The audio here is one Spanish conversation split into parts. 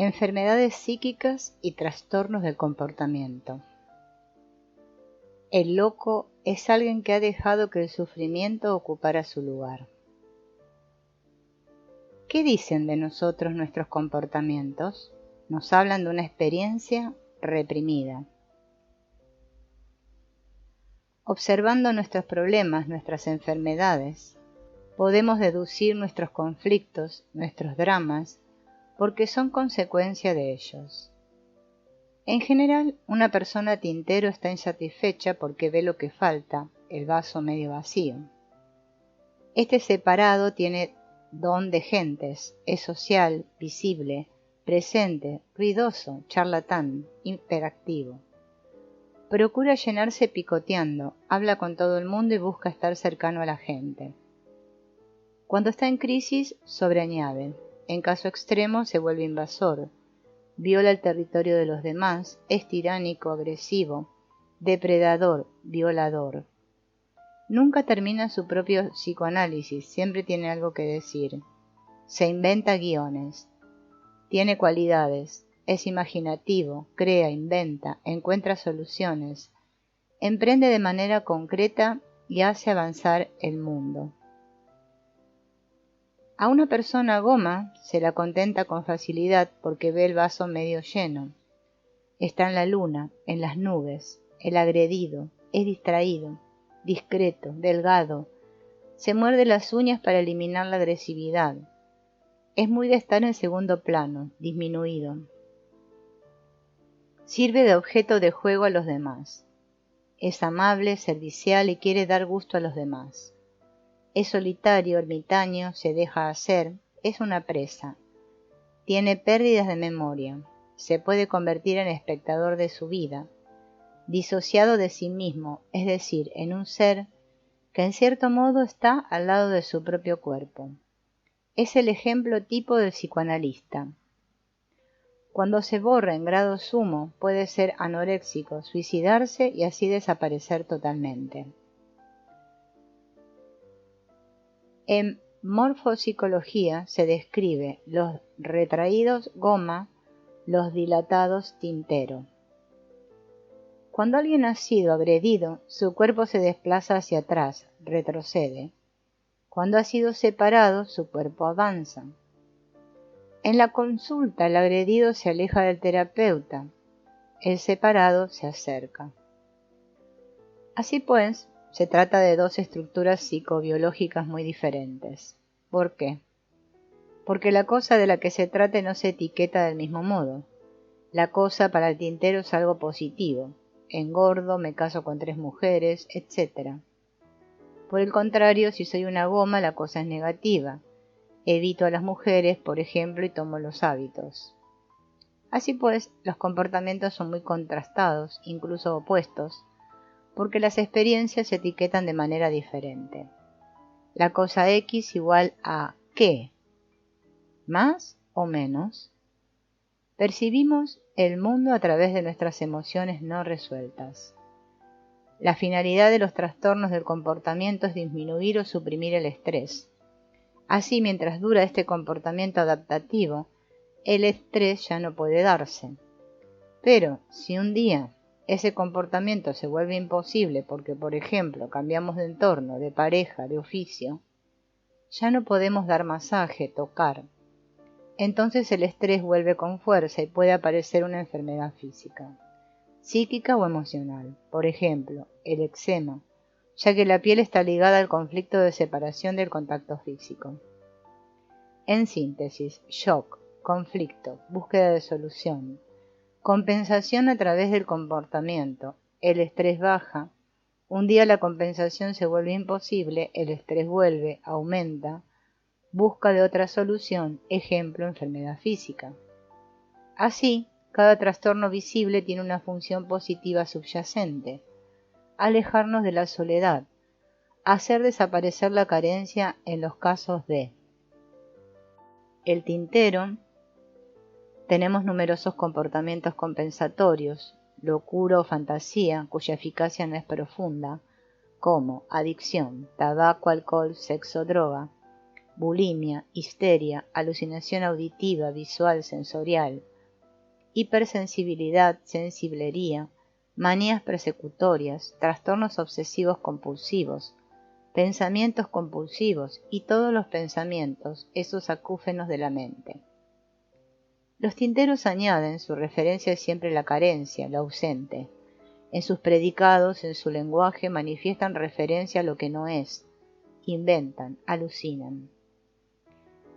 Enfermedades psíquicas y trastornos del comportamiento. El loco es alguien que ha dejado que el sufrimiento ocupara su lugar. ¿Qué dicen de nosotros nuestros comportamientos? Nos hablan de una experiencia reprimida. Observando nuestros problemas, nuestras enfermedades, podemos deducir nuestros conflictos, nuestros dramas, porque son consecuencia de ellos. En general, una persona tintero está insatisfecha porque ve lo que falta, el vaso medio vacío. Este separado tiene don de gentes, es social, visible, presente, ruidoso, charlatán, hiperactivo. Procura llenarse picoteando, habla con todo el mundo y busca estar cercano a la gente. Cuando está en crisis, sobreañade. En caso extremo, se vuelve invasor. Viola el territorio de los demás, es tiránico, agresivo, depredador, violador. Nunca termina su propio psicoanálisis, siempre tiene algo que decir. Se inventa guiones. Tiene cualidades, es imaginativo, crea, inventa, encuentra soluciones, emprende de manera concreta y hace avanzar el mundo. A una persona goma se la contenta con facilidad porque ve el vaso medio lleno. Está en la luna, en las nubes, el agredido, es distraído, discreto, delgado, se muerde las uñas para eliminar la agresividad. Es muy de estar en segundo plano, disminuido. Sirve de objeto de juego a los demás. Es amable, servicial y quiere dar gusto a los demás. Es solitario, ermitaño, se deja hacer, es una presa. Tiene pérdidas de memoria. Se puede convertir en espectador de su vida, disociado de sí mismo, es decir, en un ser que en cierto modo está al lado de su propio cuerpo. Es el ejemplo tipo del psicoanalista. Cuando se borra en grado sumo, puede ser anoréxico, suicidarse y así desaparecer totalmente. En morfopsicología se describe los retraídos goma, los dilatados tintero. Cuando alguien ha sido agredido, su cuerpo se desplaza hacia atrás, retrocede. Cuando ha sido separado, su cuerpo avanza. En la consulta, el agredido se aleja del terapeuta, el separado se acerca. Así pues, se trata de dos estructuras psicobiológicas muy diferentes. ¿Por qué? Porque la cosa de la que se trate no se etiqueta del mismo modo. La cosa para el tintero es algo positivo. Engordo, me caso con 3 mujeres, etc. Por el contrario, si soy una goma, la cosa es negativa. Evito a las mujeres, por ejemplo, y tomo los hábitos. Así pues, los comportamientos son muy contrastados, incluso opuestos, porque las experiencias se etiquetan de manera diferente. La cosa X igual a ¿qué? ¿Más o menos? Percibimos el mundo a través de nuestras emociones no resueltas. La finalidad de los trastornos del comportamiento es disminuir o suprimir el estrés. Así, mientras dura este comportamiento adaptativo, el estrés ya no puede darse. Pero, si un día ese comportamiento se vuelve imposible porque, por ejemplo, cambiamos de entorno, de pareja, de oficio, ya no podemos dar masaje, tocar. Entonces el estrés vuelve con fuerza y puede aparecer una enfermedad física, psíquica o emocional. Por ejemplo, el eczema, ya que la piel está ligada al conflicto de separación del contacto físico. En síntesis, shock, conflicto, búsqueda de solución. Compensación a través del comportamiento. El estrés baja. Un día la compensación se vuelve imposible, el estrés vuelve, aumenta. Busca de otra solución, ejemplo, enfermedad física. Así, cada trastorno visible tiene una función positiva subyacente. Alejarnos de la soledad. Hacer desaparecer la carencia en los casos de el tintero. Tenemos numerosos comportamientos compensatorios, locura o fantasía, cuya eficacia no es profunda, como adicción, tabaco, alcohol, sexo, droga, bulimia, histeria, alucinación auditiva, visual, sensorial, hipersensibilidad, sensiblería, manías persecutorias, trastornos obsesivos compulsivos, pensamientos compulsivos y todos los pensamientos, esos acúfenos de la mente. Los tinteros añaden, su referencia es siempre la carencia, lo ausente. En sus predicados, en su lenguaje, manifiestan referencia a lo que no es, inventan, alucinan.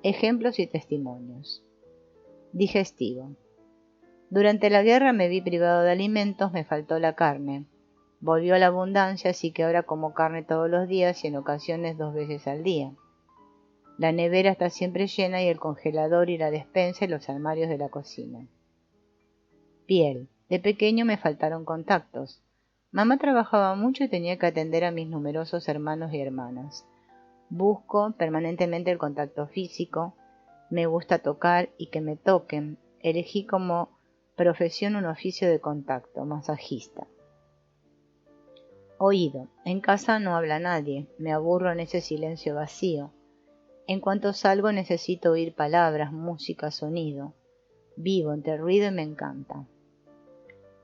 Ejemplos y testimonios. Digestivo. Durante la guerra me vi privado de alimentos, me faltó la carne. Volvió la abundancia, así que ahora como carne todos los días y en ocasiones 2 veces al día. La nevera está siempre llena y el congelador y la despensa y los armarios de la cocina. Piel. De pequeño me faltaron contactos. Mamá trabajaba mucho y tenía que atender a mis numerosos hermanos y hermanas. Busco permanentemente el contacto físico. Me gusta tocar y que me toquen. Elegí como profesión un oficio de contacto, masajista. Oído. En casa no habla nadie. Me aburro en ese silencio vacío. En cuanto salgo necesito oír palabras, música, sonido. Vivo entre ruido y me encanta.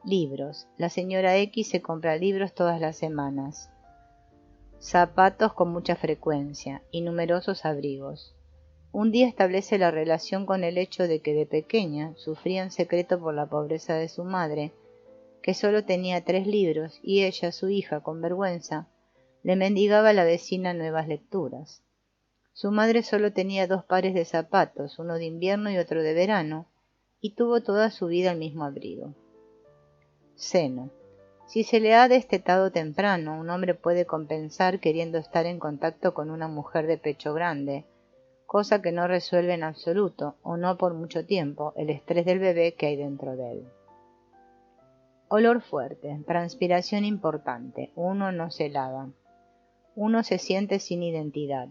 Libros. La señora X se compra libros todas las semanas. Zapatos con mucha frecuencia y numerosos abrigos. Un día establece la relación con el hecho de que de pequeña sufría en secreto por la pobreza de su madre, que solo tenía 3 libros, y ella, su hija, con vergüenza, le mendigaba a la vecina nuevas lecturas. Su madre solo tenía 2 pares de zapatos, uno de invierno y otro de verano, y tuvo toda su vida el mismo abrigo. Seno. Si se le ha destetado temprano, un hombre puede compensar queriendo estar en contacto con una mujer de pecho grande, cosa que no resuelve en absoluto, o no por mucho tiempo, el estrés del bebé que hay dentro de él. Olor fuerte, transpiración importante, uno no se lava. Uno se siente sin identidad.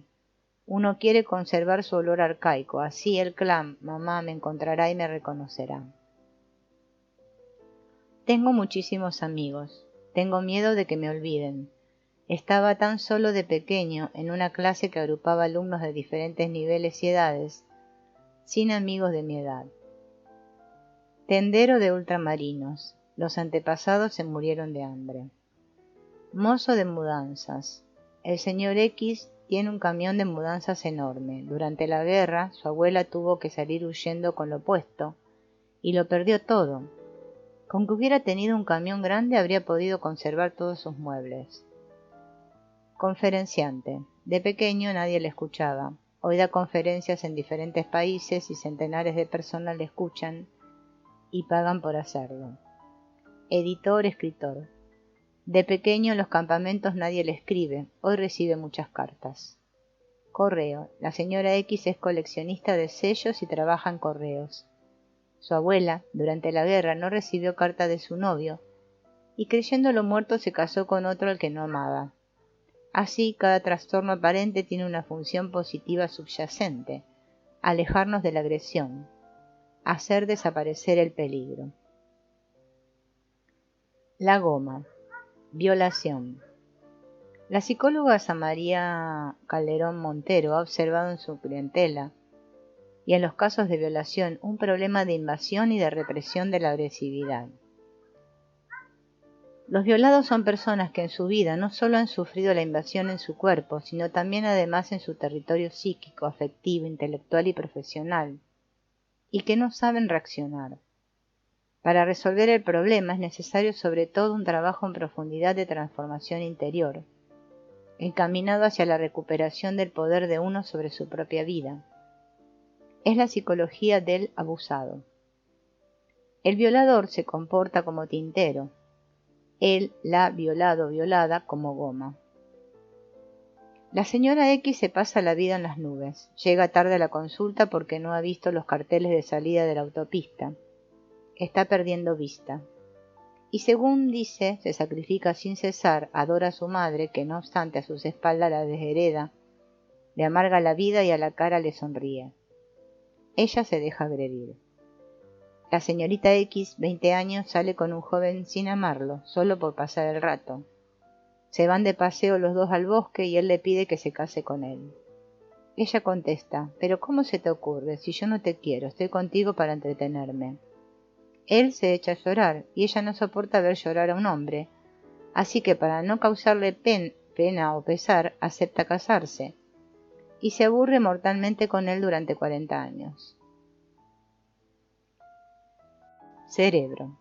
Uno quiere conservar su olor arcaico, así el clan, mamá me encontrará y me reconocerá. Tengo muchísimos amigos. Tengo miedo de que me olviden. Estaba tan solo de pequeño en una clase que agrupaba alumnos de diferentes niveles y edades, sin amigos de mi edad. Tendero de ultramarinos. Los antepasados se murieron de hambre. Mozo de mudanzas. El señor X tiene un camión de mudanzas enorme. Durante la guerra, su abuela tuvo que salir huyendo con lo puesto, y lo perdió todo. Con que hubiera tenido un camión grande habría podido conservar todos sus muebles. Conferenciante. De pequeño nadie le escuchaba. Hoy da conferencias en diferentes países y centenares de personas le escuchan y pagan por hacerlo. Editor, escritor. De pequeño en los campamentos nadie le escribe. Hoy recibe muchas cartas. Correo. La señora X es coleccionista de sellos y trabaja en correos. Su abuela, durante la guerra, no recibió carta de su novio y creyéndolo muerto se casó con otro al que no amaba. Así, cada trastorno aparente tiene una función positiva subyacente, alejarnos de la agresión, hacer desaparecer el peligro. La goma. Violación. La psicóloga Samaría Calderón Montero ha observado en su clientela y en los casos de violación un problema de invasión y de represión de la agresividad. Los violados son personas que en su vida no solo han sufrido la invasión en su cuerpo, sino también además en su territorio psíquico, afectivo, intelectual y profesional, y que no saben reaccionar. Para resolver el problema es necesario sobre todo un trabajo en profundidad de transformación interior, encaminado hacia la recuperación del poder de uno sobre su propia vida. Es la psicología del abusado. El violador se comporta como tintero, él, la violado, violada, como goma. La señora X se pasa la vida en las nubes. Llega tarde a la consulta porque no ha visto los carteles de salida de la autopista. Está perdiendo vista. Y según dice, se sacrifica sin cesar, adora a su madre, que no obstante a sus espaldas la deshereda, le amarga la vida y a la cara le sonríe. Ella se deja agredir. La señorita X, 20 años, sale con un joven sin amarlo, solo por pasar el rato. Se van de paseo los dos al bosque y él le pide que se case con él. Ella contesta, «¿Pero cómo se te ocurre? Si yo no te quiero, estoy contigo para entretenerme». Él se echa a llorar y ella no soporta ver llorar a un hombre, así que para no causarle pena o pesar, acepta casarse y se aburre mortalmente con él durante 40 años. Cerebro.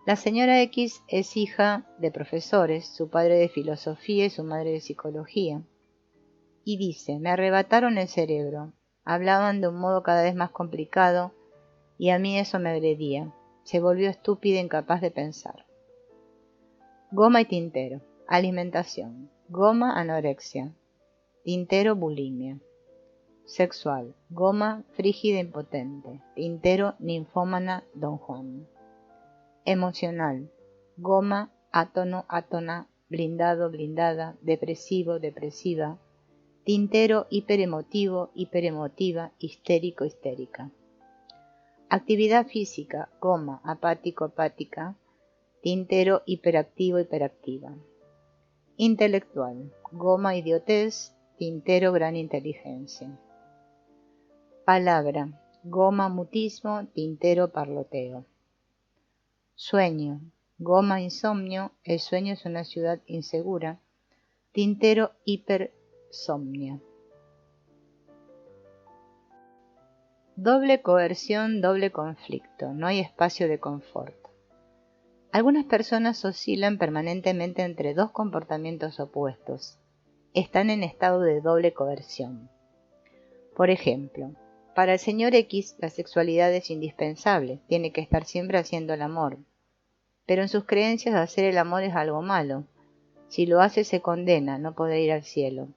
La señora X es hija de profesores, su padre de filosofía y su madre de psicología. Y dice, me arrebataron el cerebro. Hablaban de un modo cada vez más complicado y a mí eso me agredía. Se volvió estúpida e incapaz de pensar. Goma y tintero. Alimentación. Goma, anorexia. Tintero, bulimia. Sexual. Goma, frígida e impotente. Tintero, ninfómana, don Juan. Emocional. Goma, átono, átona, blindado, blindada, depresivo, depresiva. Tintero, hiperemotivo, hiperemotiva, histérico, histérica. Actividad física. Goma, apático, apática. Tintero, hiperactivo, hiperactiva. Intelectual. Goma, idiotez. Tintero, gran inteligencia. Palabra. Goma, mutismo. Tintero, parloteo. Sueño. Goma, insomnio. El sueño es una ciudad insegura. Tintero, hipersomnia. Doble coerción, doble conflicto. No hay espacio de confort. Algunas personas oscilan permanentemente entre dos comportamientos opuestos. Están en estado de doble coerción. Por ejemplo, para el señor X la sexualidad es indispensable, tiene que estar siempre haciendo el amor. Pero en sus creencias hacer el amor es algo malo. Si lo hace se condena, no podrá ir al cielo.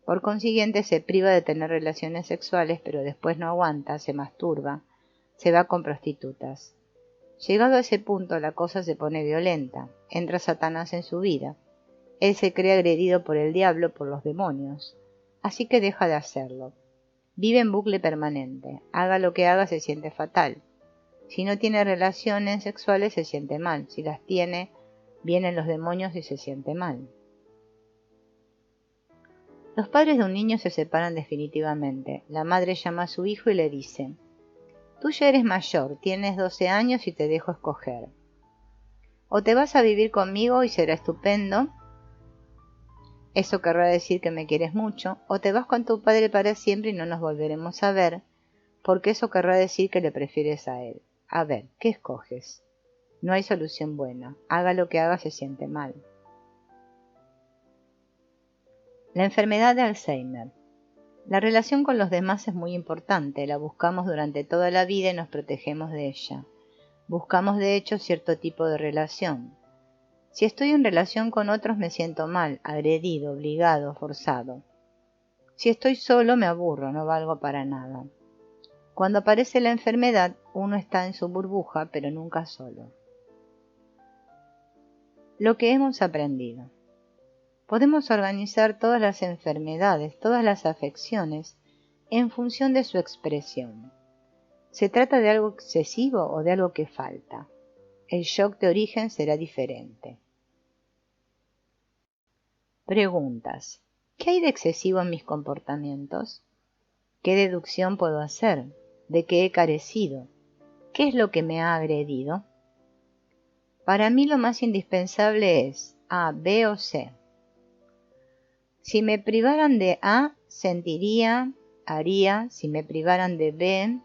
Por consiguiente se priva de tener relaciones sexuales, pero después no aguanta, se masturba, se va con prostitutas. Llegado a ese punto la cosa se pone violenta, entra Satanás en su vida. Él se cree agredido por el diablo, por los demonios, así que deja de hacerlo. Vive en bucle permanente, haga lo que haga se siente fatal. Si no tiene relaciones sexuales se siente mal, si las tiene, vienen los demonios y se siente mal. Los padres de un niño se separan definitivamente. La madre llama a su hijo y le dice, tú ya eres mayor, tienes 12 años y te dejo escoger. O te vas a vivir conmigo y será estupendo, eso querrá decir que me quieres mucho, o te vas con tu padre para siempre y no nos volveremos a ver, porque eso querrá decir que le prefieres a él. A ver, ¿qué escoges? No hay solución buena, haga lo que haga se siente mal. La enfermedad de Alzheimer. La relación con los demás es muy importante, la buscamos durante toda la vida y nos protegemos de ella. Buscamos de hecho cierto tipo de relación. Si estoy en relación con otros me siento mal, agredido, obligado, forzado. Si estoy solo me aburro, no valgo para nada. Cuando aparece la enfermedad, uno está en su burbuja, pero nunca solo. Lo que hemos aprendido. Podemos organizar todas las enfermedades, todas las afecciones, en función de su expresión. ¿Se trata de algo excesivo o de algo que falta? El shock de origen será diferente. Preguntas. ¿Qué hay de excesivo en mis comportamientos? ¿Qué deducción puedo hacer? ¿De qué he carecido? ¿Qué es lo que me ha agredido? Para mí lo más indispensable es A, B o C. Si me privaran de A, sentiría, haría. Si me privaran de B,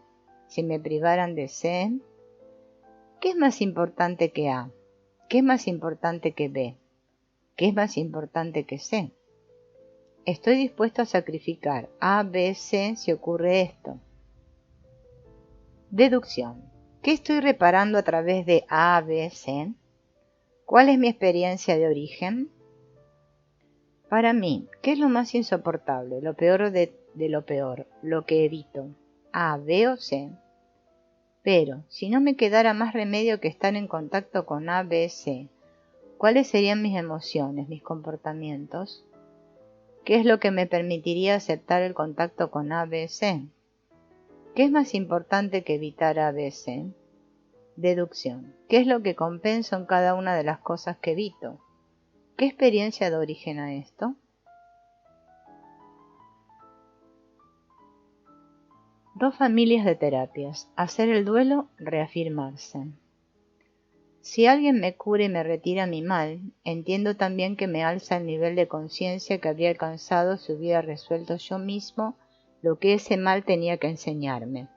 si me privaran de C. ¿Qué es más importante que A? ¿Qué es más importante que B? ¿Qué es más importante que C? Estoy dispuesto a sacrificar A, B, C si ocurre esto. Deducción. ¿Qué estoy reparando a través de A, B, C? ¿Cuál es mi experiencia de origen? Para mí, ¿qué es lo más insoportable, lo peor de lo peor, lo que evito? A, B o C. Pero, si no me quedara más remedio que estar en contacto con A, B, C, ¿cuáles serían mis emociones, mis comportamientos? ¿Qué es lo que me permitiría aceptar el contacto con A, B, C? ¿Qué es más importante que evitar A, B, C? Deducción. ¿Qué es lo que compenso en cada una de las cosas que evito? ¿Qué experiencia da origen a esto? Dos familias de terapias. Hacer el duelo, reafirmarse. Si alguien me cura y me retira mi mal, entiendo también que me alza el nivel de conciencia que habría alcanzado si hubiera resuelto yo mismo lo que ese mal tenía que enseñarme.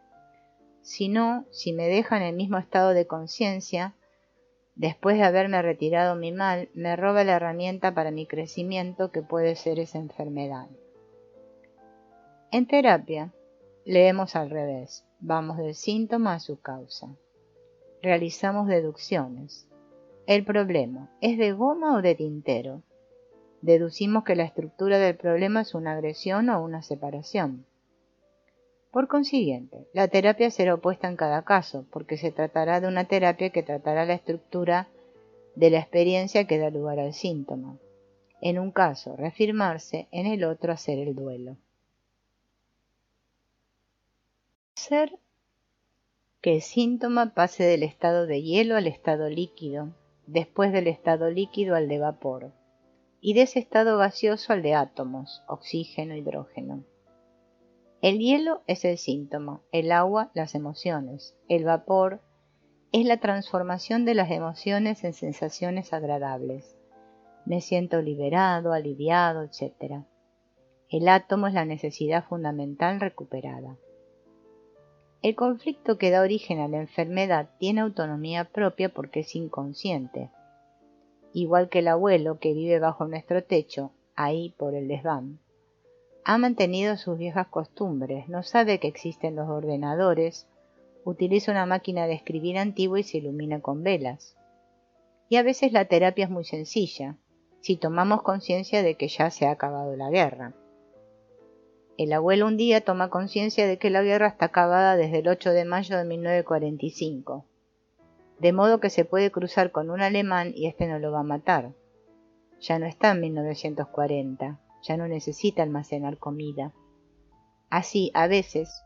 Si no, si me deja en el mismo estado de conciencia, después de haberme retirado mi mal, me roba la herramienta para mi crecimiento que puede ser esa enfermedad. En terapia, leemos al revés, vamos del síntoma a su causa. Realizamos deducciones. ¿El problema es de goma o de tintero? Deducimos que la estructura del problema es una agresión o una separación. Por consiguiente, la terapia será opuesta en cada caso, porque se tratará de una terapia que tratará la estructura de la experiencia que da lugar al síntoma. En un caso, reafirmarse, en el otro, hacer el duelo. Hacer que el síntoma pase del estado de hielo al estado líquido, después del estado líquido al de vapor, y de ese estado gaseoso al de átomos, oxígeno, hidrógeno. El hielo es el síntoma, el agua las emociones, el vapor es la transformación de las emociones en sensaciones agradables. Me siento liberado, aliviado, etc. El átomo es la necesidad fundamental recuperada. El conflicto que da origen a la enfermedad tiene autonomía propia porque es inconsciente. Igual que el abuelo que vive bajo nuestro techo, ahí por el desván. Ha mantenido sus viejas costumbres, no sabe que existen los ordenadores, utiliza una máquina de escribir antigua y se ilumina con velas. Y a veces la terapia es muy sencilla, si tomamos conciencia de que ya se ha acabado la guerra. El abuelo un día toma conciencia de que la guerra está acabada desde el 8 de mayo de 1945, de modo que se puede cruzar con un alemán y este no lo va a matar. Ya no está en 1940, ya no necesita almacenar comida. Así, a veces,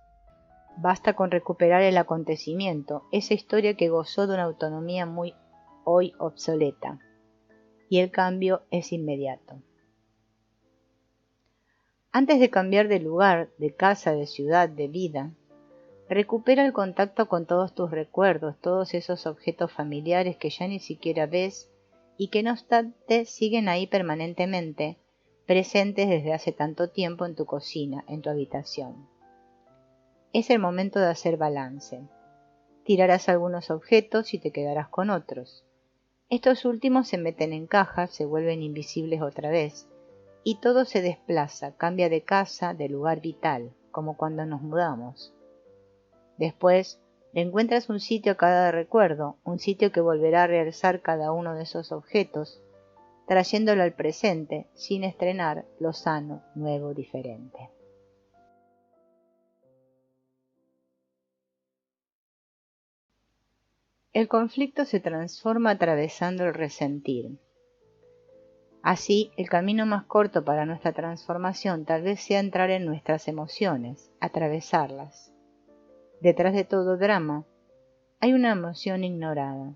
basta con recuperar el acontecimiento, esa historia que gozó de una autonomía muy hoy obsoleta, y el cambio es inmediato. Antes de cambiar de lugar, de casa, de ciudad, de vida, recupera el contacto con todos tus recuerdos, todos esos objetos familiares que ya ni siquiera ves y que no obstante siguen ahí permanentemente, presentes desde hace tanto tiempo en tu cocina, en tu habitación. Es el momento de hacer balance. Tirarás algunos objetos y te quedarás con otros. Estos últimos se meten en cajas, se vuelven invisibles otra vez, y todo se desplaza, cambia de casa, de lugar vital, como cuando nos mudamos. Después, le encuentras un sitio a cada recuerdo, un sitio que volverá a realzar cada uno de esos objetos, trayéndolo al presente, sin estrenar lo sano, nuevo, diferente. El conflicto se transforma atravesando el resentir. Así, el camino más corto para nuestra transformación tal vez sea entrar en nuestras emociones, atravesarlas. Detrás de todo drama, hay una emoción ignorada.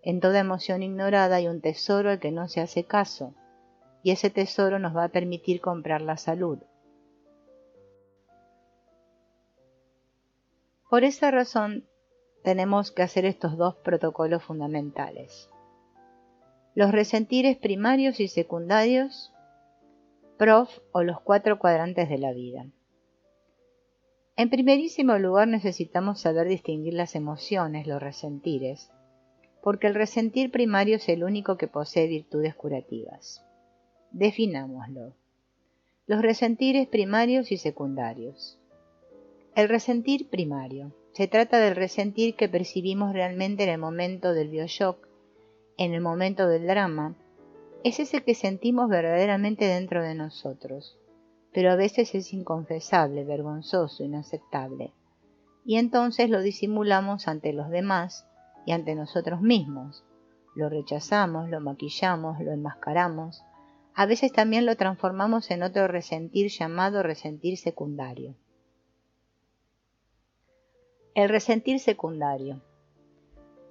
En toda emoción ignorada hay un tesoro al que no se hace caso, y ese tesoro nos va a permitir comprar la salud. Por esa razón, tenemos que hacer estos dos protocolos fundamentales. Los resentires primarios y secundarios, PROF o los 4 cuadrantes de la vida. En primerísimo lugar necesitamos saber distinguir las emociones, los resentires, porque el resentir primario es el único que posee virtudes curativas. Definámoslo. Los resentires primarios y secundarios. El resentir primario. Se trata del resentir que percibimos realmente en el momento del bioshock, en el momento del drama. Es ese que sentimos verdaderamente dentro de nosotros, pero a veces es inconfesable, vergonzoso, inaceptable, y entonces lo disimulamos ante los demás y ante nosotros mismos. Lo rechazamos, lo maquillamos, lo enmascaramos. A veces también lo transformamos en otro resentir llamado resentir secundario. El resentir secundario.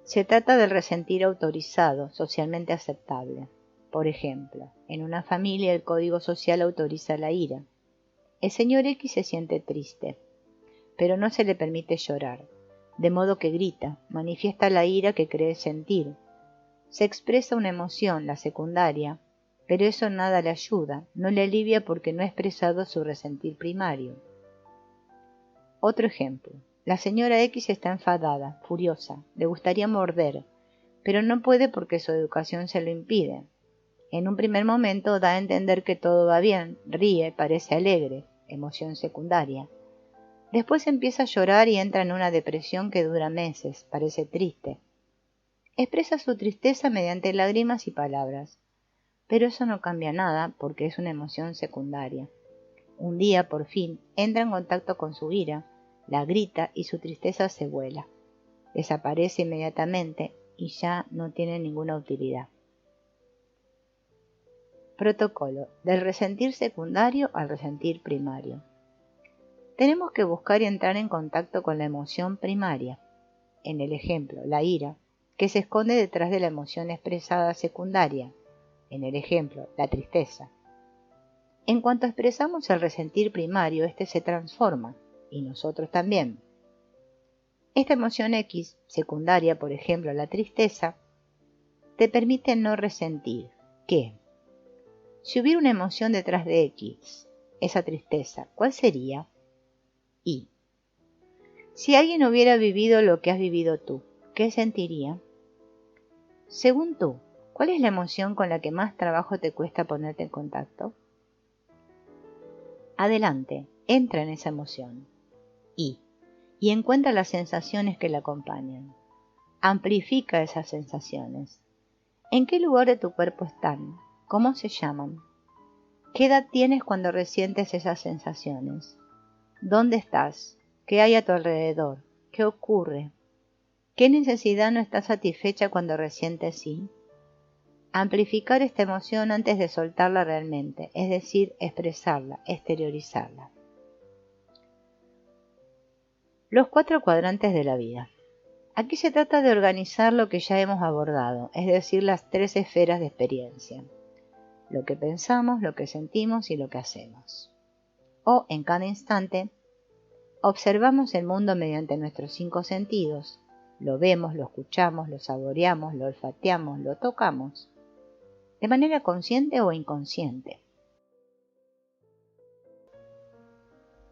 Se trata del resentir autorizado, socialmente aceptable. Por ejemplo, en una familia el código social autoriza la ira. El señor X se siente triste, pero no se le permite llorar, de modo que grita, manifiesta la ira que cree sentir. Se expresa una emoción, la secundaria, pero eso nada le ayuda, no le alivia porque no ha expresado su resentir primario. Otro ejemplo. La señora X está enfadada, furiosa, le gustaría morder, pero no puede porque su educación se lo impide. En un primer momento da a entender que todo va bien, ríe, parece alegre, emoción secundaria. Después empieza a llorar y entra en una depresión que dura meses, parece triste. Expresa su tristeza mediante lágrimas y palabras, pero eso no cambia nada porque es una emoción secundaria. Un día, por fin, entra en contacto con su ira, la grita y su tristeza se vuela. Desaparece inmediatamente y ya no tiene ninguna utilidad. Protocolo: del resentir secundario al resentir primario. Tenemos que buscar y entrar en contacto con la emoción primaria. En el ejemplo, la ira, que se esconde detrás de la emoción expresada secundaria. En el ejemplo, la tristeza. En cuanto expresamos el resentir primario, este se transforma, y nosotros también. Esta emoción X, secundaria, por ejemplo, la tristeza, te permite no resentir. ¿Qué? Si hubiera una emoción detrás de X, esa tristeza, ¿cuál sería? Y. Si alguien hubiera vivido lo que has vivido tú, ¿qué sentiría? Según tú, ¿cuál es la emoción con la que más trabajo te cuesta ponerte en contacto? Adelante, entra en esa emoción. Y encuentra las sensaciones que la acompañan. Amplifica esas sensaciones. ¿En qué lugar de tu cuerpo están? ¿Cómo se llaman? ¿Qué edad tienes cuando resientes esas sensaciones? ¿Dónde estás? ¿Qué hay a tu alrededor? ¿Qué ocurre? ¿Qué necesidad no está satisfecha cuando resientes sí? Amplificar esta emoción antes de soltarla realmente, es decir, expresarla, exteriorizarla. Los 4 cuadrantes de la vida. Aquí se trata de organizar lo que ya hemos abordado, es decir, las 3 esferas de experiencia. Lo que pensamos, lo que sentimos y lo que hacemos. O, en cada instante, observamos el mundo mediante nuestros 5 sentidos. Lo vemos, lo escuchamos, lo saboreamos, lo olfateamos, lo tocamos. De manera consciente o inconsciente.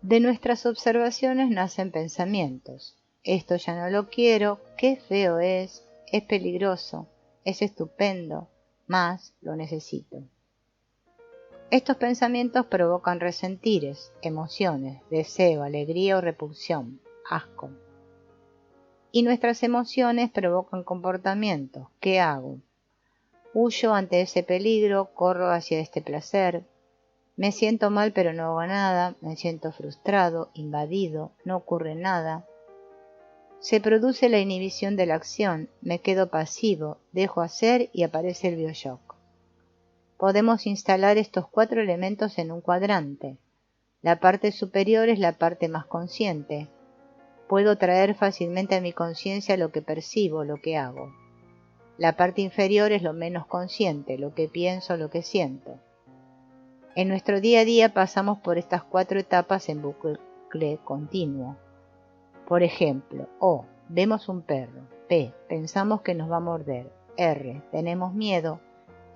De nuestras observaciones nacen pensamientos. Esto ya no lo quiero, qué feo es peligroso, es estupendo, más lo necesito. Estos pensamientos provocan resentires, emociones, deseo, alegría o repulsión, asco. Y nuestras emociones provocan comportamientos. ¿Qué hago? Huyo ante ese peligro, corro hacia este placer. Me siento mal pero no hago nada, me siento frustrado, invadido, no ocurre nada. Se produce la inhibición de la acción, me quedo pasivo, dejo hacer y aparece el bioshock. Podemos instalar estos 4 elementos en un cuadrante. La parte superior es la parte más consciente. Puedo traer fácilmente a mi conciencia lo que percibo, lo que hago. La parte inferior es lo menos consciente, lo que pienso, lo que siento. En nuestro día a día pasamos por estas 4 etapas en bucle continuo. Por ejemplo, O, vemos un perro. P, pensamos que nos va a morder. R, tenemos miedo.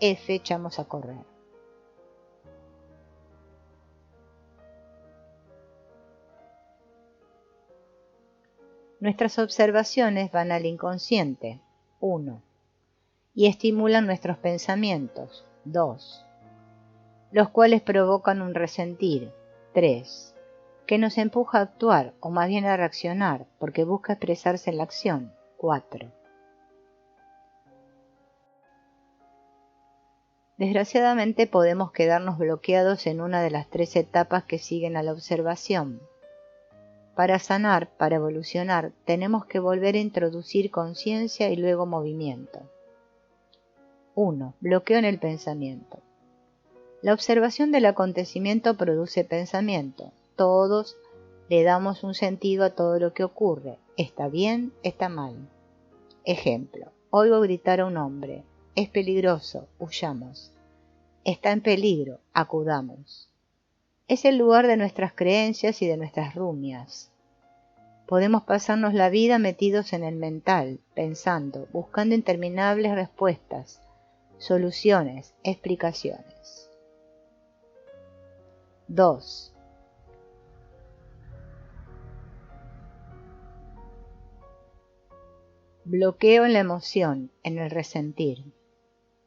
F, echamos a correr. Nuestras observaciones van al inconsciente. 1. Y estimulan nuestros pensamientos. 2. Los cuales provocan un resentir. 3. Que nos empuja a actuar, o más bien a reaccionar, porque busca expresarse en la acción. 4. Desgraciadamente podemos quedarnos bloqueados en una de las 3 etapas que siguen a la observación. Para sanar, para evolucionar, tenemos que volver a introducir conciencia y luego movimiento. 1. Bloqueo en el pensamiento. La observación del acontecimiento produce pensamiento. Todos le damos un sentido a todo lo que ocurre. Está bien, está mal. Ejemplo. Oigo gritar a un hombre. Es peligroso, huyamos. Está en peligro, acudamos. Es el lugar de nuestras creencias y de nuestras rumias. Podemos pasarnos la vida metidos en el mental, pensando, buscando interminables respuestas, soluciones, explicaciones. 2. Bloqueo en la emoción, en el resentir.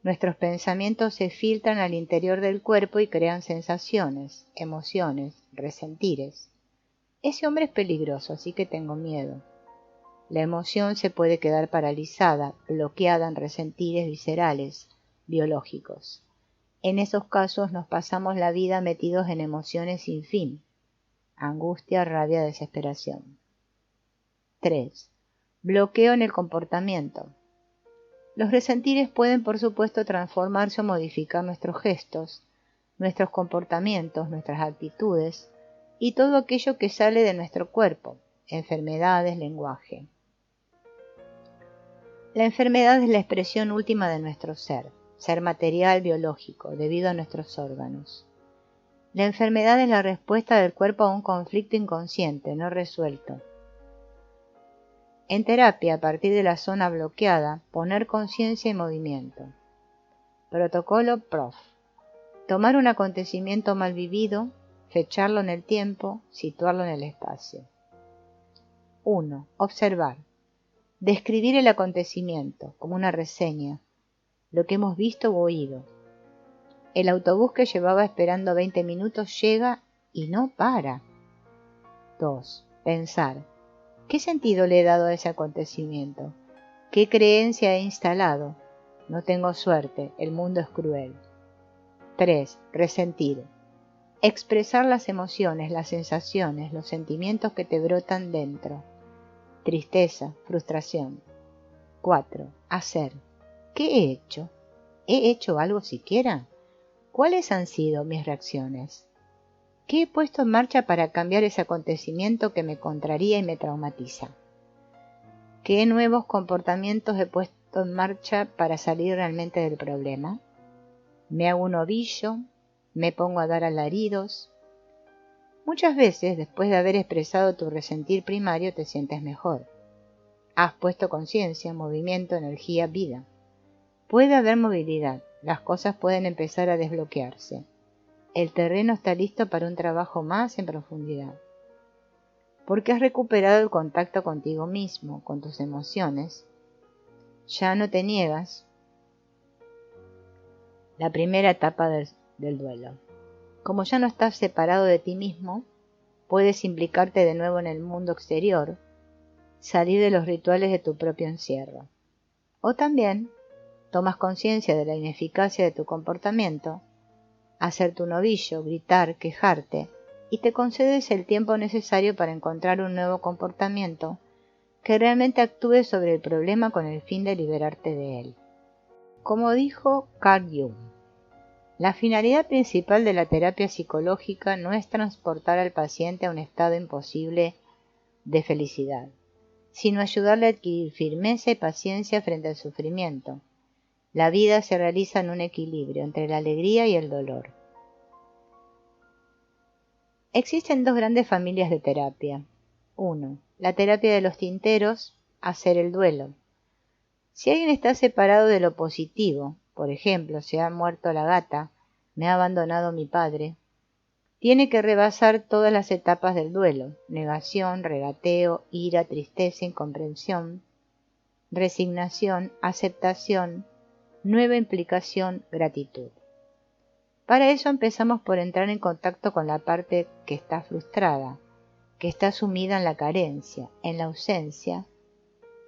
Nuestros pensamientos se filtran al interior del cuerpo y crean sensaciones, emociones, resentires. Ese hombre es peligroso, así que tengo miedo. La emoción se puede quedar paralizada, bloqueada en resentires viscerales, biológicos. En esos casos nos pasamos la vida metidos en emociones sin fin. Angustia, rabia, desesperación. 3. Bloqueo en el comportamiento. Los resentires pueden, por supuesto, transformarse o modificar nuestros gestos, nuestros comportamientos, nuestras actitudes y todo aquello que sale de nuestro cuerpo, enfermedades, lenguaje. La enfermedad es la expresión última de nuestro ser material biológico, debido a nuestros órganos. La enfermedad es la respuesta del cuerpo a un conflicto inconsciente, no resuelto. En terapia, a partir de la zona bloqueada, poner conciencia y movimiento. Protocolo PROF. Tomar un acontecimiento mal vivido, fecharlo en el tiempo, situarlo en el espacio. 1. Observar. Describir el acontecimiento, como una reseña, lo que hemos visto u oído. El autobús que llevaba esperando 20 minutos llega y no para. 2. Pensar. ¿Qué sentido le he dado a ese acontecimiento? ¿Qué creencia he instalado? No tengo suerte, el mundo es cruel. 3. Resentir. Expresar las emociones, las sensaciones, los sentimientos que te brotan dentro. Tristeza, frustración. 4. Hacer. ¿Qué he hecho? ¿He hecho algo siquiera? ¿Cuáles han sido mis reacciones? ¿Qué he puesto en marcha para cambiar ese acontecimiento que me contraría y me traumatiza? ¿Qué nuevos comportamientos he puesto en marcha para salir realmente del problema? ¿Me hago un ovillo? ¿Me pongo a dar alaridos? Muchas veces, después de haber expresado tu resentir primario, te sientes mejor. Has puesto conciencia, movimiento, energía, vida. Puede haber movilidad, las cosas pueden empezar a desbloquearse. El terreno está listo para un trabajo más en profundidad. Porque has recuperado el contacto contigo mismo, con tus emociones. Ya no te niegas. La primera etapa del duelo. Como ya no estás separado de ti mismo, puedes implicarte de nuevo en el mundo exterior, salir de los rituales de tu propio encierro. O también tomas conciencia de la ineficacia de tu comportamiento, hacerte un ovillo, gritar, quejarte, y te concedes el tiempo necesario para encontrar un nuevo comportamiento que realmente actúe sobre el problema con el fin de liberarte de él. Como dijo Carl Jung, la finalidad principal de la terapia psicológica no es transportar al paciente a un estado imposible de felicidad, sino ayudarle a adquirir firmeza y paciencia frente al sufrimiento. La vida se realiza en un equilibrio entre la alegría y el dolor. Existen dos grandes familias de terapia. 1. La terapia de los tinteros, hacer el duelo. Si alguien está separado de lo positivo, por ejemplo, se ha muerto la gata, me ha abandonado mi padre, tiene que rebasar todas las etapas del duelo: negación, regateo, ira, tristeza, incomprensión, resignación, aceptación, nueva implicación, gratitud. Para eso empezamos por entrar en contacto con la parte que está frustrada, que está sumida en la carencia, en la ausencia,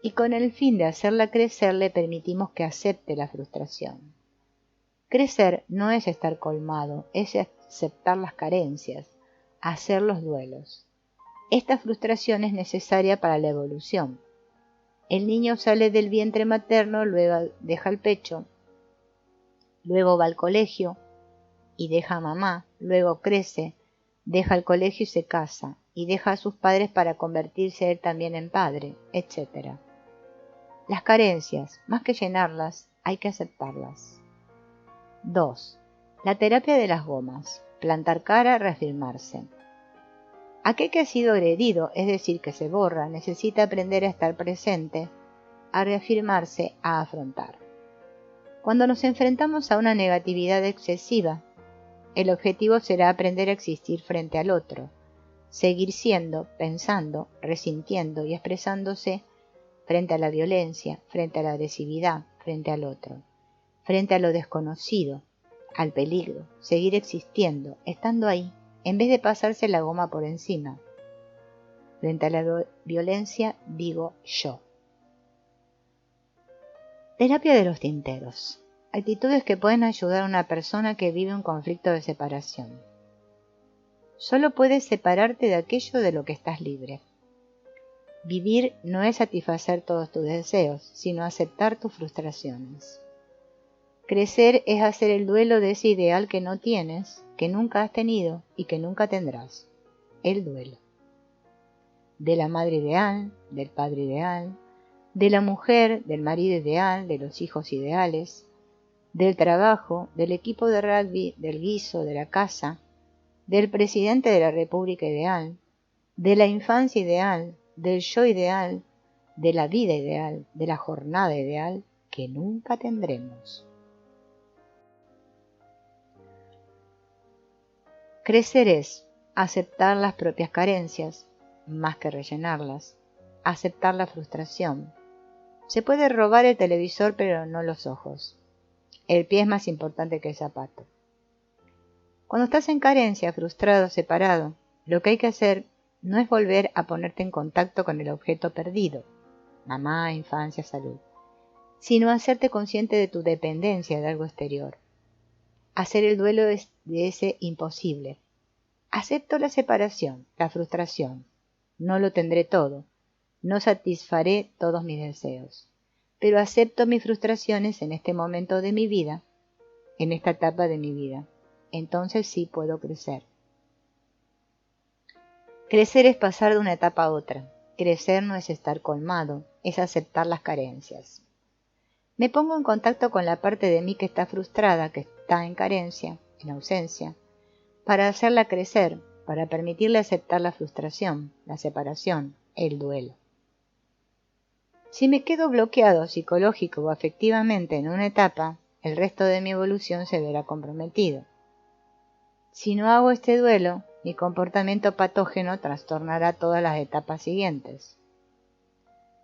y con el fin de hacerla crecer le permitimos que acepte la frustración. Crecer no es estar colmado, es aceptar las carencias, hacer los duelos. Esta frustración es necesaria para la evolución. El niño sale del vientre materno, luego deja el pecho, luego va al colegio y deja a mamá, luego crece, deja el colegio y se casa, y deja a sus padres para convertirse él también en padre, etc. Las carencias, más que llenarlas, hay que aceptarlas. 2. La terapia de las gomas. Plantar cara, reafirmarse. Aquel que ha sido agredido, es decir, que se borra, necesita aprender a estar presente, a reafirmarse, a afrontar. Cuando nos enfrentamos a una negatividad excesiva, el objetivo será aprender a existir frente al otro, seguir siendo, pensando, resintiendo y expresándose frente a la violencia, frente a la agresividad, frente al otro, frente a lo desconocido, al peligro, seguir existiendo, estando ahí, en vez de pasarse la goma por encima. Frente a la violencia, digo yo. Terapia de los tinteros. Actitudes que pueden ayudar a una persona que vive un conflicto de separación. Solo puedes separarte de aquello de lo que estás libre. Vivir no es satisfacer todos tus deseos, sino aceptar tus frustraciones. Crecer es hacer el duelo de ese ideal que no tienes, que nunca has tenido y que nunca tendrás. El duelo. De la madre ideal, del padre ideal, de la mujer, del marido ideal, de los hijos ideales, del trabajo, del equipo de rugby, del guiso, de la casa, del presidente de la república ideal, de la infancia ideal, del yo ideal, de la vida ideal, de la jornada ideal que nunca tendremos. Crecer es aceptar las propias carencias, más que rellenarlas, aceptar la frustración. Se puede robar el televisor pero no los ojos. El pie es más importante que el zapato. Cuando estás en carencia, frustrado, separado, lo que hay que hacer no es volver a ponerte en contacto con el objeto perdido, mamá, infancia, salud, sino hacerte consciente de tu dependencia de algo exterior. Hacer el duelo de ese imposible. Acepto la separación, la frustración. No lo tendré todo. No satisfaré todos mis deseos. Pero acepto mis frustraciones en este momento de mi vida, en esta etapa de mi vida. Entonces sí puedo crecer. Crecer es pasar de una etapa a otra. Crecer no es estar colmado, es aceptar las carencias. Me pongo en contacto con la parte de mí que está frustrada, que está en carencia, en ausencia, para hacerla crecer, para permitirle aceptar la frustración, la separación, el duelo. Si me quedo bloqueado psicológico o afectivamente en una etapa, el resto de mi evolución se verá comprometido. Si no hago este duelo, mi comportamiento patógeno trastornará todas las etapas siguientes.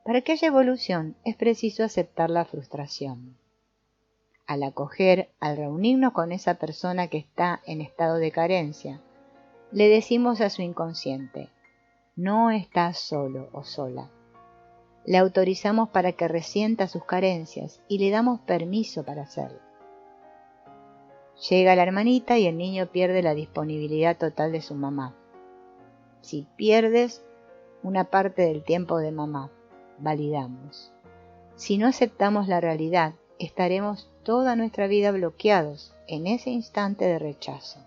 Para que haya evolución es preciso aceptar la frustración. Al acoger, al reunirnos con esa persona que está en estado de carencia, le decimos a su inconsciente, no estás solo o sola. Le autorizamos para que resienta sus carencias y le damos permiso para hacerlo. Llega la hermanita y el niño pierde la disponibilidad total de su mamá. Si pierdes una parte del tiempo de mamá, validamos. Si no aceptamos la realidad, estaremos toda nuestra vida bloqueados en ese instante de rechazo.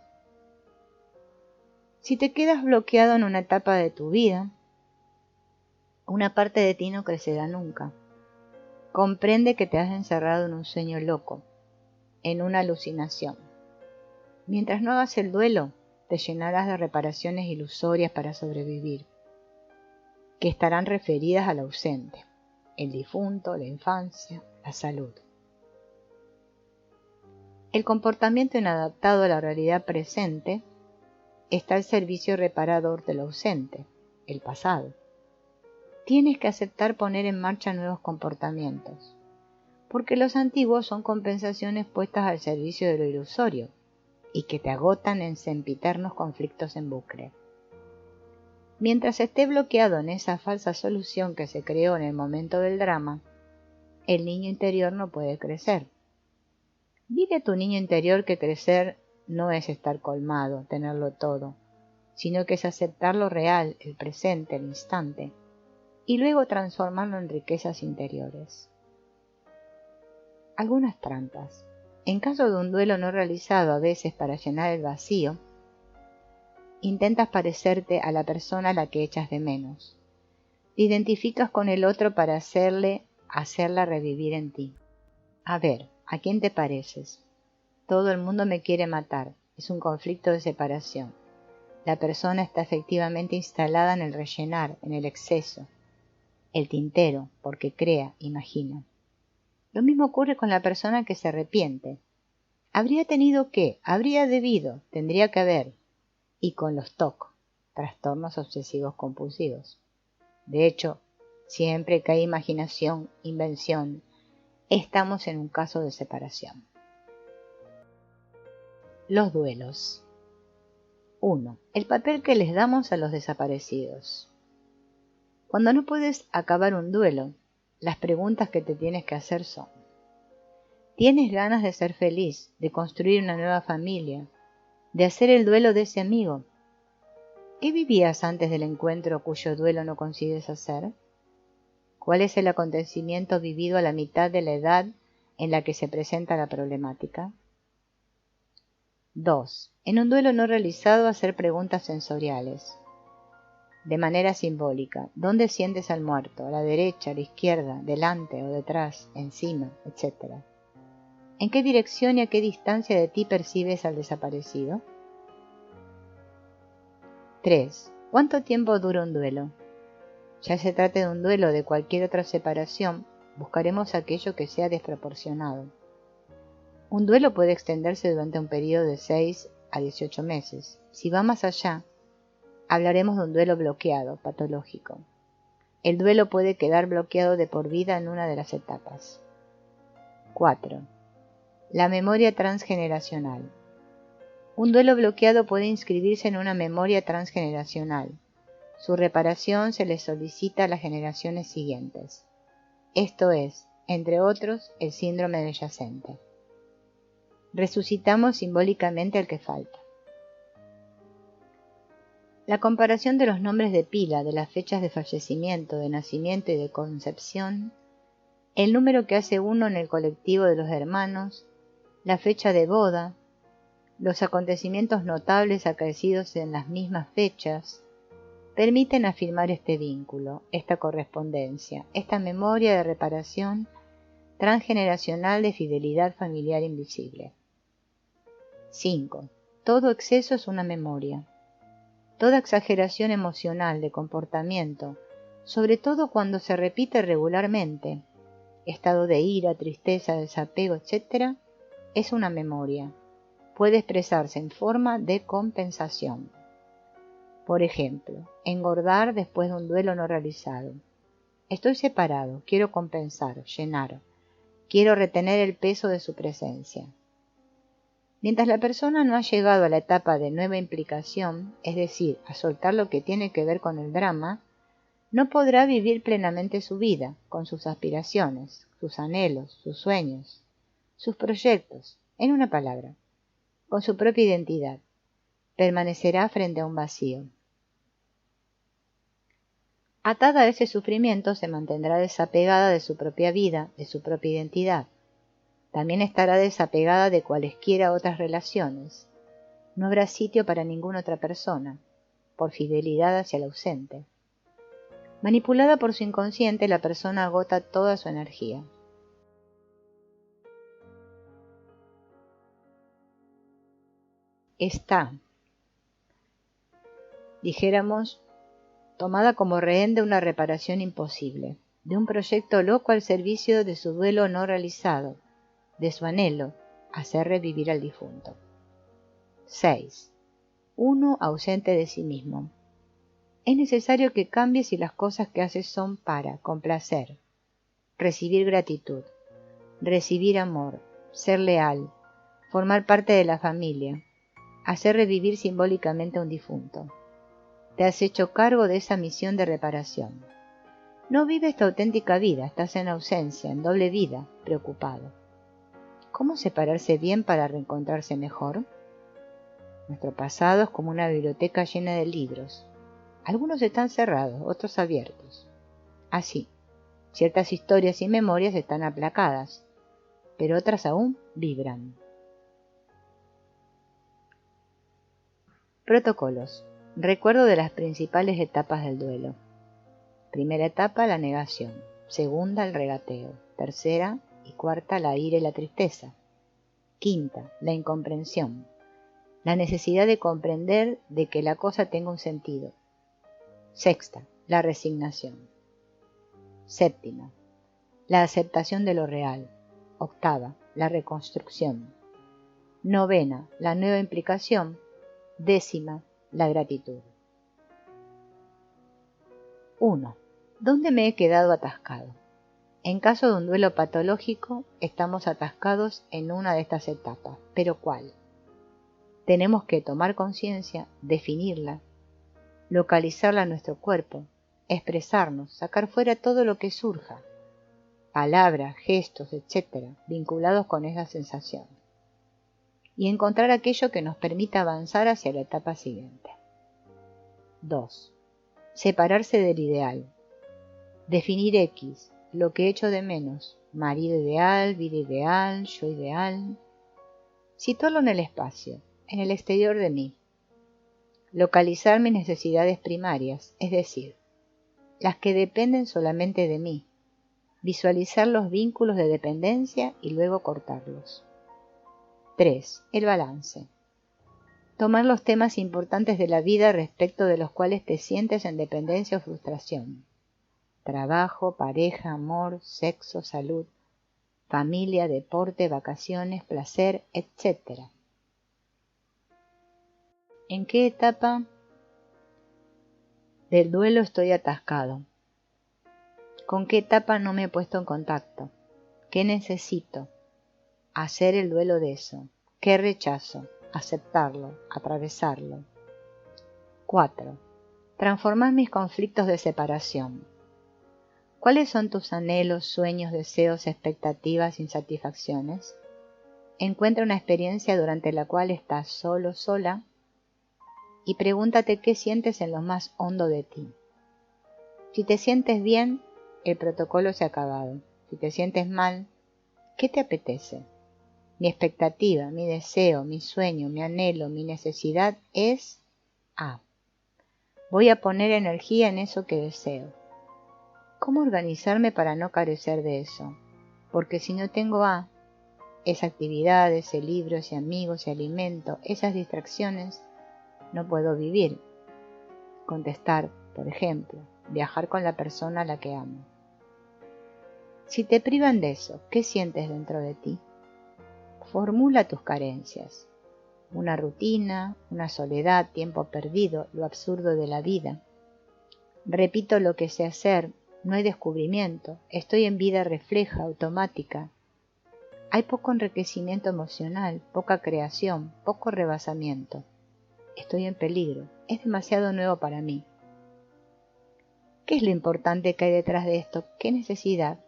Si te quedas bloqueado en una etapa de tu vida, una parte de ti no crecerá nunca. Comprende que te has encerrado en un sueño loco, en una alucinación. Mientras no hagas el duelo, te llenarás de reparaciones ilusorias para sobrevivir, que estarán referidas al ausente, el difunto, la infancia, la salud. El comportamiento inadaptado a la realidad presente está al servicio reparador del ausente, el pasado. Tienes que aceptar poner en marcha nuevos comportamientos, porque los antiguos son compensaciones puestas al servicio de lo ilusorio y que te agotan en sempiternos conflictos en bucle. Mientras esté bloqueado en esa falsa solución que se creó en el momento del drama, el niño interior no puede crecer. Dile a tu niño interior que crecer no es estar colmado, tenerlo todo, sino que es aceptar lo real, el presente, el instante, y luego transformarlo en riquezas interiores. Algunas trampas. En caso de un duelo no realizado a veces para llenar el vacío, intentas parecerte a la persona a la que echas de menos. Te identificas con el otro para hacerla revivir en ti. A ver, ¿a quién te pareces? Todo el mundo me quiere matar. Es un conflicto de separación. la persona está efectivamente instalada en el rellenar, en el exceso, el tintero, porque crea, imagina. Lo mismo ocurre con la persona que se arrepiente. Habría tenido que, habría debido, tendría que haber, y con los TOC, trastornos obsesivos compulsivos. De hecho, siempre que hay imaginación, invención, estamos en un caso de separación. Los duelos. 1. El papel que les damos a los desaparecidos. Cuando no puedes acabar un duelo, las preguntas que te tienes que hacer son: ¿tienes ganas de ser feliz, de construir una nueva familia, de hacer el duelo de ese amigo? ¿Qué vivías antes del encuentro cuyo duelo no consigues hacer? ¿Cuál es el acontecimiento vivido a la mitad de la edad en la que se presenta la problemática? 2. En un duelo no realizado, hacer preguntas sensoriales. De manera simbólica, ¿dónde sientes al muerto? ¿A la derecha, a la izquierda, delante o detrás, encima, etcétera? ¿En qué dirección y a qué distancia de ti percibes al desaparecido? 3. ¿Cuánto tiempo dura un duelo? Ya se trate de un duelo o de cualquier otra separación, buscaremos aquello que sea desproporcionado. Un duelo puede extenderse durante un periodo de 6 a 18 meses. Si va más allá, hablaremos de un duelo bloqueado, patológico. El duelo puede quedar bloqueado de por vida en una de las etapas. 4. La memoria transgeneracional. Un duelo bloqueado puede inscribirse en una memoria transgeneracional. Su reparación se le solicita a las generaciones siguientes. Esto es, entre otros, el síndrome del yacente. Resucitamos simbólicamente al que falta. La comparación de los nombres de pila, de las fechas de fallecimiento, de nacimiento y de concepción, el número que hace uno en el colectivo de los hermanos, la fecha de boda, los acontecimientos notables acaecidos en las mismas fechas, permiten afirmar este vínculo, esta correspondencia, esta memoria de reparación transgeneracional de fidelidad familiar invisible. 5. Todo exceso es una memoria. Toda exageración emocional de comportamiento, sobre todo cuando se repite regularmente, estado de ira, tristeza, desapego, etc., es una memoria. Puede expresarse en forma de compensación. Por ejemplo, engordar después de un duelo no realizado. Estoy separado, quiero compensar, llenar. Quiero retener el peso de su presencia. Mientras la persona no ha llegado a la etapa de nueva implicación, es decir, a soltar lo que tiene que ver con el drama, no podrá vivir plenamente su vida, con sus aspiraciones, sus anhelos, sus sueños, sus proyectos, en una palabra, con su propia identidad. Permanecerá frente a un vacío. Atada a ese sufrimiento, se mantendrá desapegada de su propia vida, de su propia identidad. También estará desapegada de cualesquiera otras relaciones. No habrá sitio para ninguna otra persona, por fidelidad hacia el ausente. Manipulada por su inconsciente, la persona agota toda su energía. Está, dijéramos, tomada como rehén de una reparación imposible, de un proyecto loco al servicio de su duelo no realizado, de su anhelo, hacer revivir al difunto. 6. Uno ausente de sí mismo. Es necesario que cambie si las cosas que haces son para complacer, recibir gratitud, recibir amor, ser leal, formar parte de la familia, hacer revivir simbólicamente a un difunto. Te has hecho cargo de esa misión de reparación. No vives tu auténtica vida, estás en ausencia, en doble vida, preocupado. ¿Cómo separarse bien para reencontrarse mejor? Nuestro pasado es como una biblioteca llena de libros. Algunos están cerrados, otros abiertos. Así, ciertas historias y memorias están aplacadas, pero otras aún vibran. Protocolos. Recuerdo de las principales etapas del duelo. Primera etapa, la negación. Segunda, el regateo. Tercera y cuarta, la ira y la tristeza. Quinta, la incomprensión. la necesidad de comprender de que la cosa tenga un sentido. Sexta, la resignación. Séptima, la aceptación de lo real. Octava, la reconstrucción. Novena, la nueva implicación. Décima, la gratitud. 1. ¿Dónde me he quedado atascado? En caso de un duelo patológico, estamos atascados en una de estas etapas. ¿Pero cuál? Tenemos que tomar conciencia, definirla, localizarla en nuestro cuerpo, expresarnos, sacar fuera todo lo que surja, palabras, gestos, etc., vinculados con esa sensación, y encontrar aquello que nos permita avanzar hacia la etapa siguiente. 2. Separarse del ideal. Definir X, lo que echo de menos, marido ideal, vida ideal, yo ideal. Situarlo en el espacio, en el exterior de mí. Localizar mis necesidades primarias, es decir, las que dependen solamente de mí. Visualizar los vínculos de dependencia y luego cortarlos. 3. El balance. Tomar los temas importantes de la vida respecto de los cuales te sientes en dependencia o frustración. Trabajo, pareja, amor, sexo, salud, familia, deporte, vacaciones, placer, etc. ¿En qué etapa del duelo estoy atascado? ¿Con qué etapa no me he puesto en contacto? ¿Qué necesito? Hacer el duelo de eso. ¿Qué rechazo? Aceptarlo, atravesarlo. 4. Transformar mis conflictos de separación. ¿Cuáles son tus anhelos, sueños, deseos, expectativas, insatisfacciones? Encuentra una experiencia durante la cual estás solo, sola, y pregúntate qué sientes en lo más hondo de ti. Si te sientes bien, el protocolo se ha acabado. Si te sientes mal, ¿qué te apetece? Mi expectativa, mi deseo, mi sueño, mi anhelo, mi necesidad es A. Voy a poner energía en eso que deseo. ¿Cómo organizarme para no carecer de eso? Porque si no tengo A, esa actividad, ese libro, ese amigo, ese alimento, esas distracciones, no puedo vivir. Contestar, por ejemplo, viajar con la persona a la que amo. Si te privan de eso, ¿qué sientes dentro de ti? Formula tus carencias. Una rutina, una soledad, tiempo perdido, lo absurdo de la vida. Repito lo que sé hacer, no hay descubrimiento, estoy en vida refleja, automática. Hay poco enriquecimiento emocional, poca creación, poco rebasamiento. Estoy en peligro, es demasiado nuevo para mí. ¿Qué es lo importante que hay detrás de esto? ¿Qué necesidad?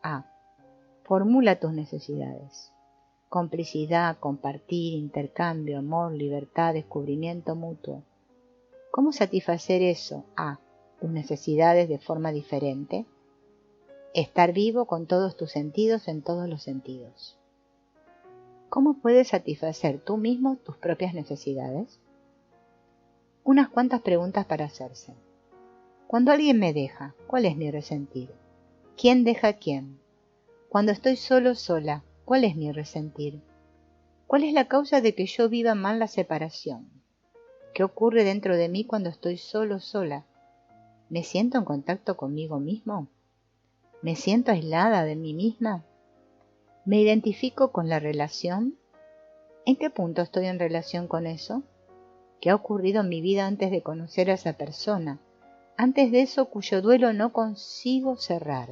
A. Formula tus necesidades. Complicidad, compartir, intercambio, amor, libertad, descubrimiento mutuo. ¿Cómo satisfacer eso? A. Tus necesidades de forma diferente. Estar vivo con todos tus sentidos en todos los sentidos. ¿Cómo puedes satisfacer tú mismo tus propias necesidades? Unas cuantas preguntas para hacerse. Cuando alguien me deja, ¿cuál es mi resentir? ¿Quién deja a quién? Cuando estoy solo, sola, ¿cuál es mi resentir? ¿Cuál es la causa de que yo viva mal la separación? ¿Qué ocurre dentro de mí cuando estoy solo, sola? ¿Me siento en contacto conmigo mismo? ¿Me siento aislada de mí misma? ¿Me identifico con la relación? ¿En qué punto estoy en relación con eso? ¿Qué ha ocurrido en mi vida antes de conocer a esa persona? Antes de eso cuyo duelo no consigo cerrar.